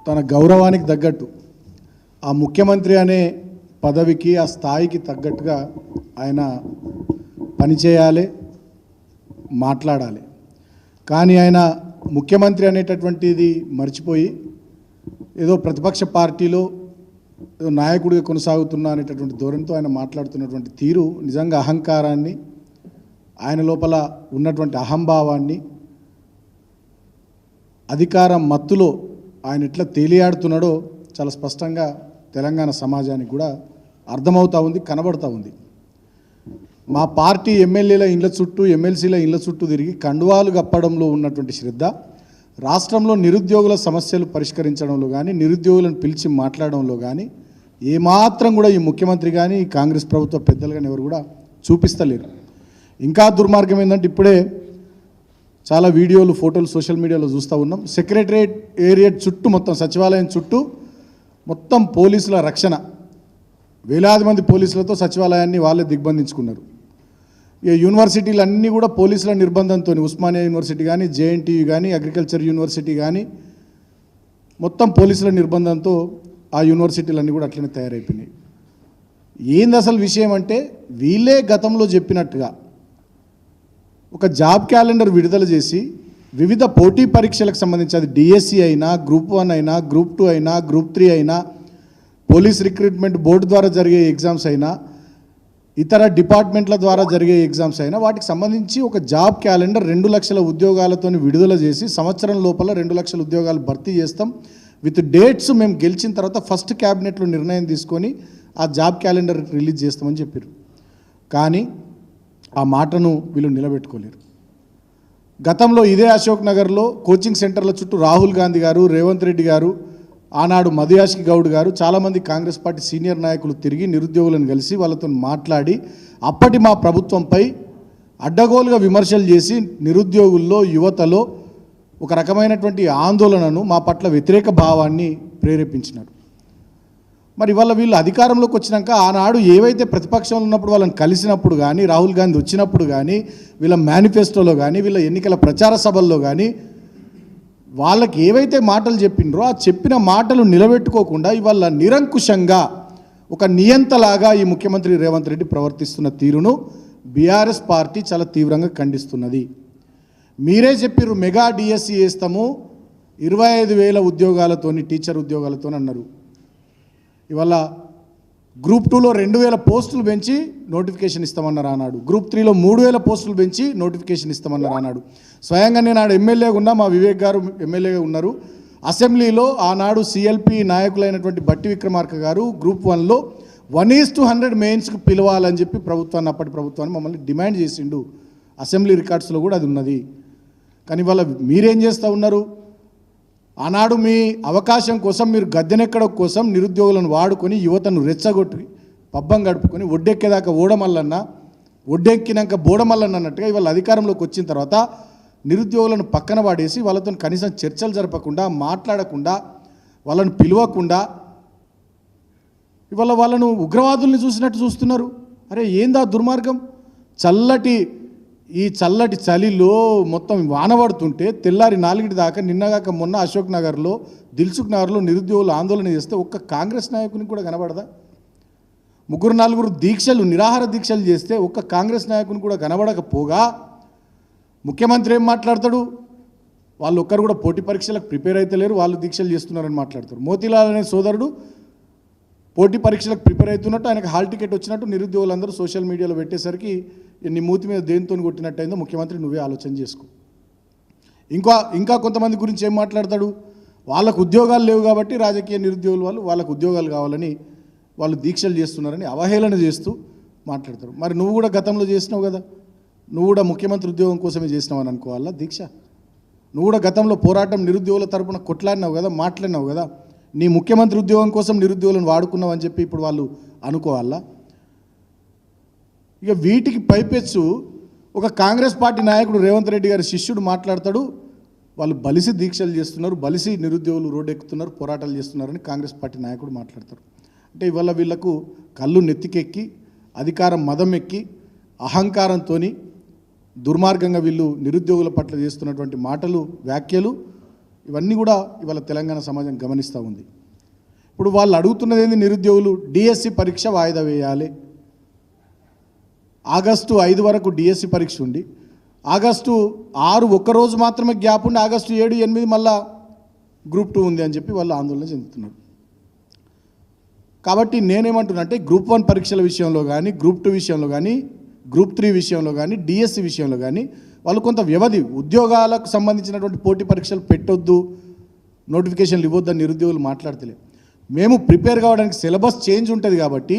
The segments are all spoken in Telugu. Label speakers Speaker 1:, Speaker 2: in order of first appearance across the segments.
Speaker 1: తన గౌరవానికి తగ్గట్టు ఆ ముఖ్యమంత్రి అనే పదవికి ఆ స్థాయికి తగ్గట్టుగా ఆయన పనిచేయాలి, మాట్లాడాలి. కానీ ఆయన ముఖ్యమంత్రి అనేటటువంటిది మర్చిపోయి ఏదో ప్రతిపక్ష పార్టీలో ఏదో నాయకుడిగా కొనసాగుతున్నా అనేటటువంటి ధోరణితో ఆయన మాట్లాడుతున్నటువంటి తీరు నిజంగా అహంకారాన్ని, ఆయన లోపల ఉన్నటువంటి అహంభావాన్ని, అధికారం మత్తులో ఆయన ఎట్లా తేలియాడుతున్నాడో చాలా స్పష్టంగా తెలంగాణ సమాజానికి కూడా అర్థమవుతూ ఉంది, కనబడుతూ ఉంది. మా పార్టీ ఎమ్మెల్యేల ఇళ్ల చుట్టూ, ఎమ్మెల్సీల ఇళ్ల చుట్టూ తిరిగి కండువాలు కప్పడంలో ఉన్నటువంటి శ్రద్ధ రాష్ట్రంలో నిరుద్యోగుల సమస్యలు పరిష్కరించడంలో కానీ, నిరుద్యోగులను పిలిచి మాట్లాడడంలో కానీ ఏమాత్రం కూడా ఈ ముఖ్యమంత్రి కానీ, ఈ కాంగ్రెస్ ప్రభుత్వ పెద్దలు కానీ ఎవరు కూడా చూపిస్తలేరు. ఇంకా దుర్మార్గం ఏంటంటే ఇప్పుడే చాలా వీడియోలు, ఫోటోలు సోషల్ మీడియాలో చూస్తూ ఉన్నాం. సెక్రటరియట్ ఏరియా చుట్టూ, మొత్తం సచివాలయం చుట్టూ మొత్తం పోలీసుల రక్షణ, వేలాది మంది పోలీసులతో సచివాలయాన్ని వాళ్ళే దిగ్బంధించుకున్నారు. ఇక యూనివర్సిటీలు అన్నీ కూడా పోలీసుల నిర్బంధంతో, ఉస్మానియా యూనివర్సిటీ కానీ, జేఎన్టీయూ కానీ, అగ్రికల్చర్ యూనివర్సిటీ కానీ మొత్తం పోలీసుల నిర్బంధంతో ఆ యూనివర్సిటీలన్నీ కూడా అట్లనే తయారైపోయినాయి. ఏంది అసలు విషయం అంటే, వీళ్ళే గతంలో చెప్పినట్టుగా ఒక జాబ్ క్యాలెండర్ విడుదల చేసి వివిధ పోటీ పరీక్షలకు సంబంధించి, అది డిఎస్సి అయినా, గ్రూప్ 1 అయినా, గ్రూప్ 2 అయినా, గ్రూప్ 3 అయినా, పోలీస్ రిక్రూట్మెంట్ బోర్డు ద్వారా జరిగే ఎగ్జామ్స్ అయినా, ఇతర డిపార్ట్మెంట్ల ద్వారా జరిగే ఎగ్జామ్స్ అయినా, వాటికి సంబంధించి ఒక జాబ్ క్యాలెండర్ 2 లక్షల ఉద్యోగాలతో విడుదల చేసి సంవత్సరం లోపల 2 లక్షల ఉద్యోగాలు భర్తీ చేస్తాం విత్ డేట్స్, మేము గెలిచిన తర్వాత ఫస్ట్ క్యాబినెట్లో నిర్ణయం తీసుకొని ఆ జాబ్ క్యాలెండర్ రిలీజ్ చేస్తామని చెప్పారు. కానీ ఆ మాటను వీళ్ళు నిలబెట్టుకోలేరు. గతంలో ఇదే అశోక్ నగర్లో కోచింగ్ సెంటర్ల చుట్టూ రాహుల్ గాంధీ గారు, రేవంత్ రెడ్డి గారు, ఆనాడు మధుయాష్కి గౌడ్ గారు, చాలామంది కాంగ్రెస్ పార్టీ సీనియర్ నాయకులు తిరిగి నిరుద్యోగులను కలిసి వాళ్ళతో మాట్లాడి అప్పటి మా ప్రభుత్వంపై అడ్డగోలుగా విమర్శలు చేసి నిరుద్యోగుల్లో, యువతలో ఒక రకమైనటువంటి ఆందోళనను, మా పట్ల వ్యతిరేక భావాన్ని ప్రేరేపించినారు. మరి ఇవాళ వీళ్ళు అధికారంలోకి వచ్చినాక ఆనాడు ఏవైతే ప్రతిపక్షంలో ఉన్నప్పుడు వాళ్ళని కలిసినప్పుడు కానీ, రాహుల్ గాంధీ వచ్చినప్పుడు కానీ, వీళ్ళ మేనిఫెస్టోలో కానీ, వీళ్ళ ఎన్నికల ప్రచార సభల్లో కానీ వాళ్ళకి ఏవైతే మాటలు చెప్పినరో ఆ చెప్పిన మాటలు నిలబెట్టుకోకుండా ఇవాళ నిరంకుశంగా ఒక నియంతలాగా ఈ ముఖ్యమంత్రి రేవంత్ రెడ్డి ప్రవర్తిస్తున్న తీరును బీఆర్ఎస్ పార్టీ చాలా తీవ్రంగా ఖండిస్తున్నది. మీరే చెప్పారు మెగా డిఎస్సి వేస్తాము 25,000 ఉద్యోగాలతోని, టీచర్ ఉద్యోగాలతో అన్నారు. ఇవాళ గ్రూప్ 2లో 2,000 పోస్టులు పెంచి నోటిఫికేషన్ ఇస్తామన్నారు ఆనాడు. గ్రూప్ 3లో 3,000 పోస్టులు పెంచి నోటిఫికేషన్ ఇస్తామన్నారు ఆనాడు. స్వయంగా నేను ఆడ ఎమ్మెల్యేగా ఉన్నా, మా వివేక్ గారు ఎమ్మెల్యేగా ఉన్నారు. అసెంబ్లీలో ఆనాడు సిఎల్పి నాయకులైనటువంటి బట్టి విక్రమార్క గారు గ్రూప్ 1లో 1:100 మెయిన్స్కి పిలవాలని చెప్పి ప్రభుత్వాన్ని, అప్పటి ప్రభుత్వాన్ని మమ్మల్ని డిమాండ్ చేసిండు. అసెంబ్లీ రికార్డ్స్లో కూడా అది ఉన్నది. కానీ ఇవాళ మీరేం చేస్తూ ఉన్నారు? ఆనాడు మీ అవకాశం కోసం, మీరు గద్దెనెక్కడం కోసం నిరుద్యోగులను వాడుకొని యువతను రెచ్చగొట్టి పబ్బం గడుపుకొని ఒడ్డెక్కేదాకా ఓడమల్లన్నా, ఒడ్డెక్కినాక బోడమల్లన్న అన్నట్టుగా ఇవాళ అధికారంలోకి వచ్చిన తర్వాత నిరుద్యోగులను పక్కన పడేసి వాళ్ళతో కనీసం చర్చలు జరపకుండా, మాట్లాడకుండా, వాళ్ళను పిలవకుండా ఇవాళ వాళ్ళను ఉగ్రవాదుల్ని చూసినట్టు చూస్తున్నారు. అరే ఏందా దుర్మార్గం? ఈ చల్లటి చలిలో మొత్తం వాన పడుతుంటే తెల్లారి 4 దాకా నిన్నగాక మొన్న అశోక్ నగర్లో, దిల్సుఖ్ నగర్లో నిరుద్యోగులు ఆందోళన చేస్తే ఒక్క కాంగ్రెస్ నాయకునికి కూడా కనబడదా? 3-4 దీక్షలు, నిరాహార దీక్షలు చేస్తే ఒక్క కాంగ్రెస్ నాయకుని కూడా కనబడకపోగా ముఖ్యమంత్రి ఏం మాట్లాడతాడు? వాళ్ళు ఒక్కరు కూడా పోటీ పరీక్షలకు ప్రిపేర్ అయితే లేరు, వాళ్ళు దీక్షలు చేస్తున్నారని మాట్లాడతారు. మోతీలాల్ అనే సోదరుడు పోటీ పరీక్షలకు ప్రిపేర్ అవుతున్నట్టు, ఆయనకు హాల్ టికెట్ వచ్చినట్టు నిరుద్యోగులందరూ సోషల్ మీడియాలో పెట్టేసరికి నీ మూతి మీద దేనితో కొట్టినట్టయిందో ముఖ్యమంత్రి నువ్వే ఆలోచన చేసుకో. ఇంకా కొంతమంది గురించి ఏం మాట్లాడతాడు? వాళ్ళకు ఉద్యోగాలు లేవు కాబట్టి రాజకీయ నిరుద్యోగులు వాళ్ళకు ఉద్యోగాలు కావాలని వాళ్ళు దీక్షలు చేస్తున్నారని అవహేళన చేస్తూ మాట్లాడతారు. మరి నువ్వు కూడా గతంలో చేసినావు కదా, నువ్వు కూడా ముఖ్యమంత్రి ఉద్యోగం కోసమే చేసినావు అని అనుకోవాలా దీక్ష? నువ్వు కూడా గతంలో పోరాటం నిరుద్యోగుల తరపున కొట్లాడినావు కదా, మాట్లాడినావు కదా, నీ ముఖ్యమంత్రి ఉద్యోగం కోసం నిరుద్యోగులను వాడుకున్నావు అని చెప్పి ఇప్పుడు వాళ్ళు అనుకోవాలా? ఇక వీటికి పైపెచ్చు ఒక కాంగ్రెస్ పార్టీ నాయకుడు రేవంత్ రెడ్డి గారి శిష్యుడు మాట్లాడతాడు, వాళ్ళు బలిసి దీక్షలు చేస్తున్నారు, బలిసి నిరుద్యోగులు రోడ్డు ఎక్కుతున్నారు, పోరాటాలు చేస్తున్నారని కాంగ్రెస్ పార్టీ నాయకుడు మాట్లాడతారు. అంటే ఇవాళ వీళ్లకు కళ్ళు నెత్తికెక్కి, అధికారం మదం ఎక్కి, అహంకారంతో దుర్మార్గంగా వీళ్ళు నిరుద్యోగుల పట్ల చేస్తున్నటువంటి మాటలు, వ్యాఖ్యలు ఇవన్నీ కూడా ఇవాళ తెలంగాణ సమాజం గమనిస్తూ ఉంది. ఇప్పుడు వాళ్ళు అడుగుతున్నది ఏంది, నిరుద్యోగులు డిఎస్సి పరీక్ష వాయిదా వేయాలి. ఆగస్టు 5 వరకు డిఎస్సి పరీక్ష ఉండి ఆగస్టు 6 ఒక్కరోజు మాత్రమే గ్యాప్ ఉండి ఆగస్టు 7, 8 మళ్ళా గ్రూప్ 2 ఉంది అని చెప్పి వాళ్ళు ఆందోళన చెందుతున్నారు. కాబట్టి నేనేమంటున్నా అంటే గ్రూప్ 1 పరీక్షల విషయంలో కానీ, గ్రూప్ 2 విషయంలో కానీ, గ్రూప్ 3 విషయంలో కానీ, డిఎస్సి విషయంలో కానీ వాళ్ళు కొంత వ్యవధి, ఉద్యోగాలకు సంబంధించినటువంటి పోటీ పరీక్షలు పెట్టొద్దు, నోటిఫికేషన్లు ఇవ్వద్దని నిరుద్యోగులు మాట్లాడతలేదు. మేము ప్రిపేర్ కావడానికి సిలబస్ చేంజ్ ఉంటుంది కాబట్టి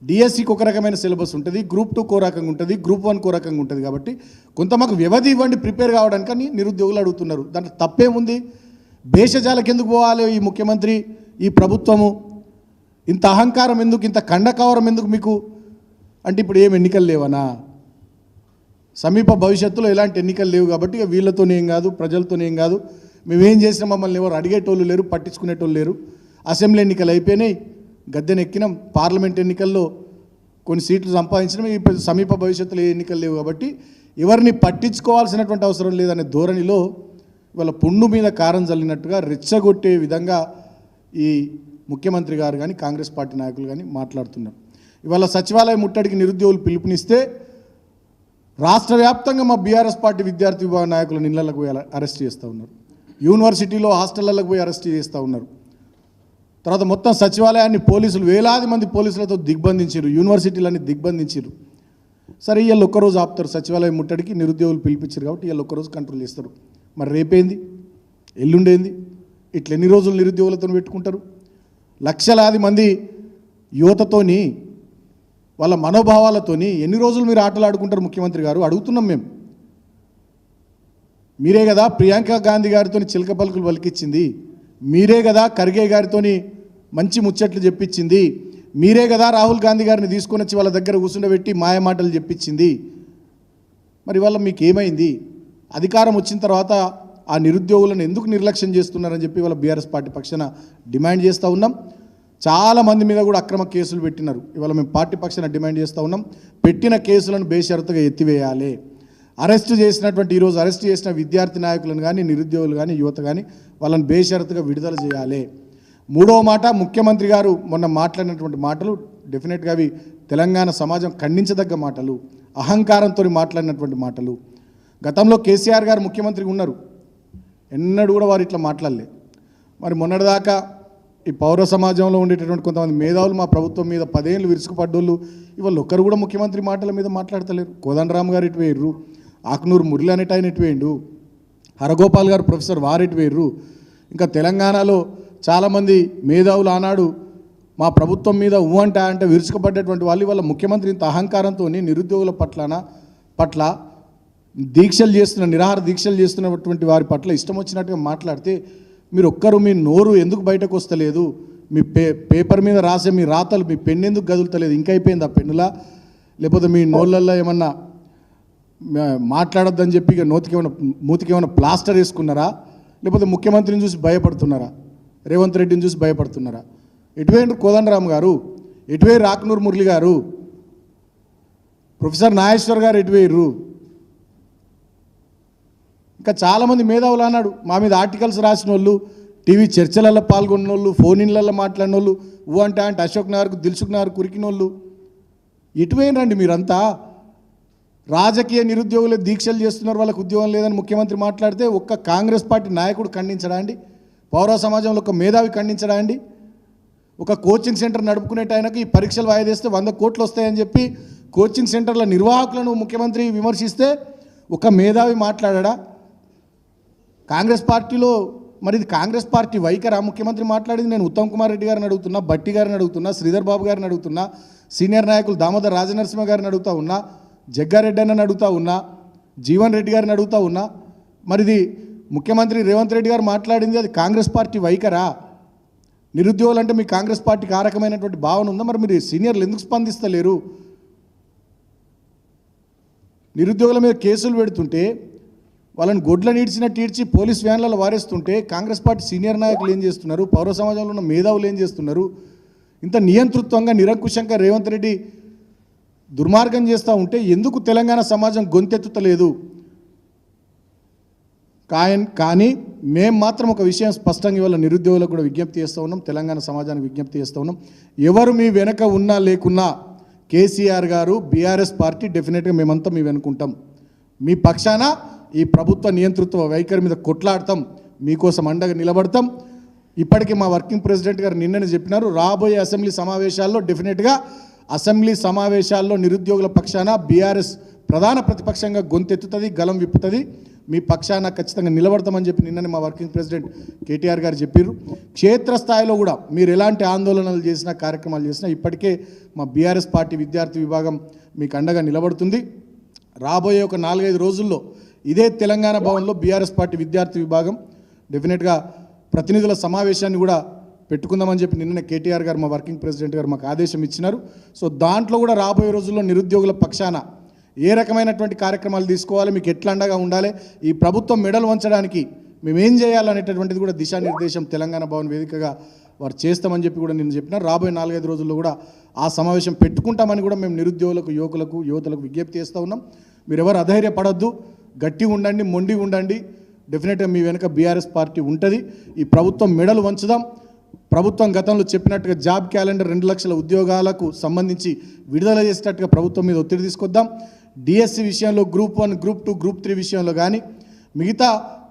Speaker 1: డిఎస్సికి ఒక రకమైన సిలబస్ ఉంటుంది, గ్రూప్ 2 కో రకంగా ఉంటుంది, గ్రూప్ 1 కో రకంగా ఉంటుంది. కాబట్టి కొంత మాకు వ్యవధి ఇవ్వండి ప్రిపేర్ కావడానికి అని నిరుద్యోగులు అడుగుతున్నారు. దాంట్లో తప్పేముంది? భేషజాలకు ఎందుకు పోవాలి ఈ ముఖ్యమంత్రి, ఈ ప్రభుత్వము? ఇంత అహంకారం ఎందుకు, ఇంత కండకవరం ఎందుకు మీకు? అంటే ఇప్పుడు ఏం ఎన్నికలు లేవనా? సమీప భవిష్యత్తులో ఎలాంటి ఎన్నికలు లేవు కాబట్టి వీళ్ళతోనేం కాదు, ప్రజలతోనేం కాదు, మేమేం చేసినా మమ్మల్ని ఎవరు అడిగేటోళ్ళు లేరు, పట్టించుకునేటోళ్ళు లేరు. అసెంబ్లీ ఎన్నికలు అయిపోయినాయి, గద్దెనెక్కినాం, పార్లమెంట్ ఎన్నికల్లో కొన్ని సీట్లు సంపాదించినాం, ఇప్పుడు సమీప భవిష్యత్తులో ఏ ఎన్నికలు లేవు కాబట్టి ఎవరిని పట్టించుకోవాల్సినటువంటి అవసరం లేదనే ధోరణిలో ఇవాళ పుండు మీద కారం చల్లినట్టుగా రెచ్చగొట్టే విధంగా ఈ ముఖ్యమంత్రి గారు కానీ కాంగ్రెస్ పార్టీ నాయకులు కానీ మాట్లాడుతున్నారు. ఇవాళ సచివాలయ ముట్టడికి నిరుద్యోగులు పిలుపునిస్తే రాష్ట్ర వ్యాప్తంగా మా బీఆర్ఎస్ పార్టీ విద్యార్థి విభాగ నాయకులను ఇళ్లకు పోయి అరెస్ట్ చేస్తూ ఉన్నారు, యూనివర్సిటీలో హాస్టళ్లకు పోయి అరెస్ట్ చేస్తూ ఉన్నారు. తర్వాత మొత్తం సచివాలయాన్ని పోలీసులు, వేలాది మంది పోలీసులతో దిగ్బంధించారు, యూనివర్సిటీలన్నీ దిగ్బంధించారు. సరే ఇవాళ ఒక్కరోజు ఆపుతారు, సచివాలయం ముట్టడికి నిరుద్యోగులు పిలిపించారు కాబట్టి ఇవాళ ఒక్కరోజు కంట్రోల్ చేస్తారు. మరి రేపేంది, ఎల్లుండేంది? ఇట్లా ఎన్ని రోజులు నిరుద్యోగులతో పెట్టుకుంటారు? లక్షలాది మంది యువతతోని, వాళ్ళ మనోభావాలతోని ఎన్ని రోజులు మీరు ఆటలు ఆడుకుంటారు? ముఖ్యమంత్రి గారు అడుగుతున్నాం మేము. మీరే కదా ప్రియాంక గాంధీ గారితో చిలక పలుకులు పలికిచ్చింది, మీరే కదా ఖర్గే గారితో మంచి ముచ్చట్లు చెప్పించింది, మీరే కదా రాహుల్ గాంధీ గారిని తీసుకొని వచ్చి వాళ్ళ దగ్గర కూర్చుండబెట్టి మాయమాటలు చెప్పించింది. మరి వాళ్ళ మీకు ఏమైంది? అధికారం వచ్చిన తర్వాత ఆ నిరుద్యోగులను ఎందుకు నిర్లక్ష్యం చేస్తున్నారని చెప్పి వాళ్ళ బీఆర్ఎస్ పార్టీ పక్షాన డిమాండ్ చేస్తూ ఉన్నాం. చాలామంది మీద కూడా అక్రమ కేసులు పెట్టినారు. ఇవాళ మేము పార్టీ పక్షాన డిమాండ్ చేస్తూ ఉన్నాం, పెట్టిన కేసులను బేషరతుగా ఎత్తివేయాలి. ఈరోజు అరెస్ట్ చేసిన విద్యార్థి నాయకులను కానీ, నిరుద్యోగులు కానీ, యువత కానీ వాళ్ళని బేషరతుగా విడుదల చేయాలి. మూడవ మాట, ముఖ్యమంత్రి గారు మొన్న మాట్లాడినటువంటి మాటలు డెఫినెట్గా అవి తెలంగాణ సమాజం ఖండించదగ్గ మాటలు, అహంకారంతో మాట్లాడినటువంటి మాటలు. గతంలో కేసీఆర్ గారు ముఖ్యమంత్రిగా ఉన్నారు, ఎన్నడూ కూడా వారు ఇట్లా మాట్లాడలే. మరి మొన్నటిదాకా ఈ పౌర సమాజంలో ఉండేటటువంటి కొంతమంది మేధావులు మా ప్రభుత్వం మీద 10 ఏళ్ళు విరుచుకుపడ్డోళ్ళు ఇవాళ ఒక్కరు కూడా ముఖ్యమంత్రి మాటల మీద మాట్లాడతలేరు. కోదండరామ్ గారు ఇటు వేయరు, ఆకునూరు మురళి అనేట ఆయన ఇటు వేయండు, హరగోపాల్ గారు ప్రొఫెసర్ వారు ఇటు వేయరు. ఇంకా తెలంగాణలో చాలామంది మేధావులు ఆనాడు మా ప్రభుత్వం మీద అంటే విరుచుకుపడ్డటువంటి వాళ్ళు ఇవాళ ముఖ్యమంత్రి ఇంత అహంకారంతో నిరుద్యోగుల పట్ల దీక్షలు చేస్తున్న, నిరాహార దీక్షలు చేస్తున్నటువంటి వారి పట్ల ఇష్టం వచ్చినట్టుగా మాట్లాడితే మీరు ఒక్కరు మీ నోరు ఎందుకు బయటకు వస్తలేదు? మీ పేపర్ మీద రాసే మీ రాతలు, మీ పెన్ను ఎందుకు గదులుతలేదు? ఇంకా అయిపోయింది ఆ పెన్నులా? లేకపోతే మీ నోళ్ళల్లో ఏమన్నా మాట్లాడొద్దని చెప్పి ఇక మూతికి ఏమైనా ప్లాస్టర్ వేసుకున్నారా? లేకపోతే ముఖ్యమంత్రిని చూసి భయపడుతున్నారా? రేవంత్ రెడ్డిని చూసి భయపడుతున్నారా? ఎటువైండు కోదండరామ్ గారు, ఎటువై రాక్నూర్ మురళి గారు, ప్రొఫెసర్ నాగేశ్వర్ గారు ఎటువైర్రు? ఇంకా చాలామంది మేధావులు అన్నాడు మా మీద ఆర్టికల్స్ రాసిన వాళ్ళు, టీవీ చర్చలలో పాల్గొన్న వాళ్ళు, ఫోన్ ఇన్లలో మాట్లాడిన వాళ్ళు, అంటే అశోక్ నగర్కు, దిల్సుఖ్ నగర్ కురికిన వాళ్ళు. ఎటువైనండి మీరంతా? రాజకీయ నిరుద్యోగులు దీక్షలు చేస్తున్నారు, వాళ్ళకు ఉద్యోగం లేదని ముఖ్యమంత్రి మాట్లాడితే ఒక్క కాంగ్రెస్ పార్టీ నాయకుడు ఖండించడా అండి? పౌర సమాజంలో ఒక మేధావి ఖండించడా అండి? ఒక కోచింగ్ సెంటర్ నడుపుకునేట ఆయనకు ఈ పరీక్షలు వాయిదేస్తే 100 కోట్లు వస్తాయని చెప్పి కోచింగ్ సెంటర్ల నిర్వాహకులను ముఖ్యమంత్రి విమర్శిస్తే ఒక మేధావి మాట్లాడా? కాంగ్రెస్ పార్టీలో మరి ఇది కాంగ్రెస్ పార్టీ వైఖరా? ముఖ్యమంత్రి మాట్లాడింది. నేను ఉత్తమ్ కుమార్ రెడ్డి గారిని అడుగుతున్నా, బట్టి గారిని అడుగుతున్నా, శ్రీధర్ బాబు గారిని అడుగుతున్నా, సీనియర్ నాయకులు దామోదర్ రాజనరసింహ గారిని అడుగుతా ఉన్నా, జగ్గారెడ్డి అన్నని అడుగుతా ఉన్నా, జీవన్ రెడ్డి గారిని అడుగుతా ఉన్నా. మరి ఇది ముఖ్యమంత్రి రేవంత్ రెడ్డి గారు మాట్లాడింది అది కాంగ్రెస్ పార్టీ వైఖరా? నిరుద్యోగులు అంటే మీ కాంగ్రెస్ పార్టీకి ఆ రకమైనటువంటి భావన ఉందా? మరి మీరు సీనియర్లు ఎందుకు స్పందిస్తలేరు? నిరుద్యోగుల మీద కేసులు పెడుతుంటే, వాళ్ళని గొడ్లను ఈడ్చినట్టు ఈడ్చి పోలీస్ వ్యాన్లలో వారేస్తుంటే కాంగ్రెస్ పార్టీ సీనియర్ నాయకులు ఏం చేస్తున్నారు? పౌర సమాజంలో ఉన్న మేధావులు ఏం చేస్తున్నారు? ఇంత నియంతృత్వంగా, నిరంకుశంగా రేవంత్ రెడ్డి దుర్మార్గం చేస్తూ ఉంటే ఎందుకు తెలంగాణ సమాజం గొంతెత్తుతలేదు? కానీ మేము మాత్రం ఒక విషయం స్పష్టంగా ఇవాళ నిరుద్యోగులకు కూడా విజ్ఞప్తి చేస్తూ ఉన్నాం, తెలంగాణ సమాజానికి విజ్ఞప్తి చేస్తూ ఉన్నాం. ఎవరు మీ వెనక ఉన్నా లేకున్నా కేసీఆర్ గారు, బీఆర్ఎస్ పార్టీ డెఫినెట్గా మేమంతా మీ వెనుకుంటాం. మీ పక్షాన ఈ ప్రభుత్వ నియంతృత్వ వైఖరి మీద కొట్లాడతాం, మీకోసం అండగా నిలబడతాం. ఇప్పటికీ మా వర్కింగ్ ప్రెసిడెంట్ గారు నిన్ననే చెప్పినారు, రాబోయే అసెంబ్లీ సమావేశాల్లో డెఫినెట్గా అసెంబ్లీ సమావేశాల్లో నిరుద్యోగుల పక్షాన బీఆర్ఎస్ ప్రధాన ప్రతిపక్షంగా గొంతెత్తుతుంది, గలం విప్పుతుంది. మీ పక్షాన ఖచ్చితంగా నిలబడతామని చెప్పి నిన్ననే మా వర్కింగ్ ప్రెసిడెంట్ కేటీఆర్ గారు చెప్పారు. క్షేత్రస్థాయిలో కూడా మీరు ఎలాంటి ఆందోళనలు చేసినా, కార్యక్రమాలు చేసినా ఇప్పటికే మా బీఆర్ఎస్ పార్టీ విద్యార్థి విభాగం మీకు అండగా నిలబడుతుంది. రాబోయే ఒక 4-5 రోజుల్లో ఇదే తెలంగాణ భవన్లో బీఆర్ఎస్ పార్టీ విద్యార్థి విభాగం డెఫినెట్గా ప్రతినిధుల సమావేశాన్ని కూడా పెట్టుకుందామని చెప్పి నిన్ననే కేటీఆర్ గారు, మా వర్కింగ్ ప్రెసిడెంట్ గారు మాకు ఆదేశం ఇచ్చినారు. సో దాంట్లో కూడా రాబోయే రోజుల్లో నిరుద్యోగుల పక్షాన ఏ రకమైనటువంటి కార్యక్రమాలు తీసుకోవాలి, మీకు ఎట్లా అండగా ఉండాలి, ఈ ప్రభుత్వం మెడలు వంచడానికి మేమేం చేయాలనేటటువంటిది కూడా దిశానిర్దేశం తెలంగాణ భవన్ వేదికగా వారు చేస్తామని చెప్పి కూడా నేను చెప్పినారు. రాబోయే 4-5 రోజుల్లో కూడా ఆ సమావేశం పెట్టుకుంటామని కూడా మేము నిరుద్యోగులకు, యువతలకు విజ్ఞప్తి చేస్తూ ఉన్నాం. మీరు ఎవరు అధైర్యపడద్దు, గట్టిగా ఉండండి, మొండి ఉండండి. డెఫినెట్గా మీ వెనుక బీఆర్ఎస్ పార్టీ ఉంటుంది. ఈ ప్రభుత్వం మెడలు వంచుదాం. ప్రభుత్వం గతంలో చెప్పినట్టుగా జాబ్ క్యాలెండర్ 2 లక్షల ఉద్యోగాలకు సంబంధించి విడుదల చేసేటట్టుగా ప్రభుత్వం మీద ఒత్తిడి తీసుకొద్దాం. డిఎస్సి విషయంలో గ్రూప్ 1, గ్రూప్ 2, గ్రూప్ 3 విషయంలో కానీ మిగతా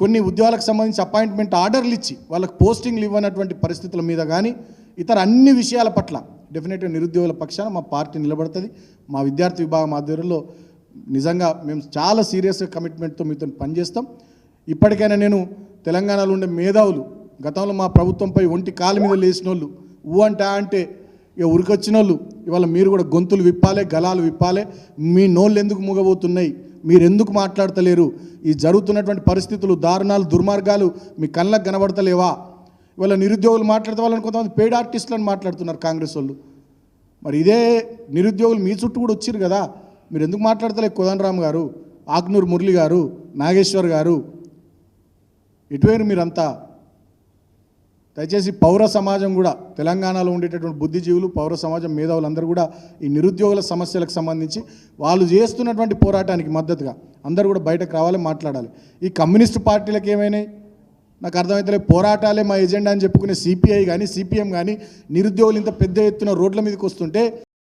Speaker 1: కొన్ని ఉద్యోగాలకు సంబంధించి అపాయింట్మెంట్ ఆర్డర్లు ఇచ్చి వాళ్ళకు పోస్టింగ్లు ఇవ్వనటువంటి పరిస్థితుల మీద కానీ ఇతర అన్ని విషయాల పట్ల డెఫినెట్గా నిరుద్యోగుల పక్షాన మా పార్టీ నిలబడుతుంది. మా విద్యార్థి విభాగం ఆధ్వర్యంలో నిజంగా మేము చాలా సీరియస్గా కమిట్మెంట్తో మీతో పనిచేస్తాం. ఇప్పటికైనా నేను తెలంగాణలో ఉండే మేధావులు, గతంలో మా ప్రభుత్వంపై ఒంటి కాలు మీద లేచిన వాళ్ళు, అంటే ఇక ఉరికొచ్చిన వాళ్ళు, ఇవాళ మీరు కూడా గొంతులు విప్పాలి, గలాలు విప్పాలి. మీ నోళ్ళు ఎందుకు మూగబోతున్నాయి, మీరు ఎందుకు మాట్లాడతలేరు, ఈ జరుగుతున్నటువంటి పరిస్థితులు, దారుణాలు, దుర్మార్గాలు మీ కళ్ళకు కనబడతలేవా? ఇవాళ నిరుద్యోగులు మాట్లాడితే వాళ్ళని కొంతమంది పెయిడ్ ఆర్టిస్టులను మాట్లాడుతున్నారు కాంగ్రెస్ వాళ్ళు. మరి ఇదే నిరుద్యోగులు మీ చుట్టూ కూడా వచ్చారు కదా, మీరు ఎందుకు మాట్లాడతలే? కోదండరామ్ గారు, ఆక్నూరు మురళి గారు, నాగేశ్వర్ గారు, ఇటువైరు మీరంతా. దయచేసి పౌర సమాజం కూడా, తెలంగాణలో ఉండేటటువంటి బుద్ధిజీవులు, పౌర సమాజం మేధావులందరూ కూడా ఈ నిరుద్యోగుల సమస్యలకు సంబంధించి వాళ్ళు చేస్తున్నటువంటి పోరాటానికి మద్దతుగా అందరూ కూడా బయటకు రావాలి, మాట్లాడాలి. ఈ కమ్యూనిస్టు పార్టీలకు ఏమైనాయి నాకు అర్థమవుతలేదు. పోరాటాలే మా ఎజెండా అని చెప్పుకునే సిపిఐ కానీ, సిపిఎం కానీ నిరుద్యోగులు ఇంత పెద్ద ఎత్తున రోడ్ల మీదకి వస్తుంటే